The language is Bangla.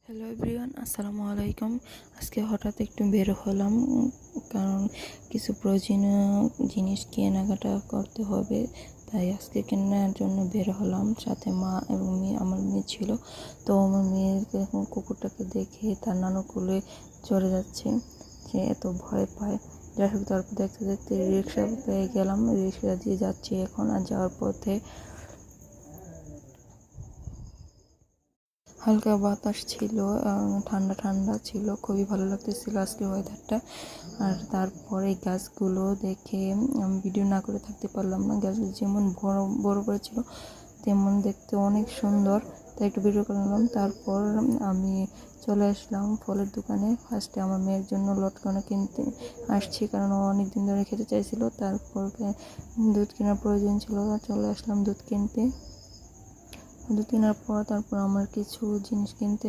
হ্যালো এভরিওয়ান, আসসালামু আলাইকুম। আজকে হঠাৎ একটু বের হলাম, কারণ কিছু প্রয়োজনীয় জিনিস কেনাকাটা করতে হবে। তাই আজকে কেনার জন্য বের হলাম। সাথে মা এবং আমার মেয়ে ছিল। তো আমার মেয়েকে এখন কুকুরটাকে দেখে তার নানু কোলে চলে যাচ্ছে, সে এত ভয় পায়। যাই হোক, তারপর দেখতে দেখতে রিক্সা পেয়ে গেলাম, রিক্সা দিয়ে যাচ্ছি এখন। আর যাওয়ার পথে হালকা বাতাস ছিল, ঠান্ডা ঠান্ডা ছিল, খুবই ভালো লাগতেছিল আজকে ওয়েদারটা। আর তারপরে গাছগুলো দেখে আমি ভিডিও না করে থাকতে পারলাম না। গাছগুলো যেমন বড় বড় বড় ছিল, তেমন দেখতে অনেক সুন্দর, তাই একটু ভিডিও করলাম। তারপর আমি চলে আসলাম ফলের দোকানে। ফার্স্টে আমার মেয়ের জন্য লটকন কিনতে আসছি, কারণ ও অনেক দিন ধরে খেতে চাইছিল। তারপর দুধ কেনার প্রয়োজন ছিল, চলে আসলাম দুধ কিনতে। দুধ কেনার পর তারপর আমার কিছু জিনিস কিনতে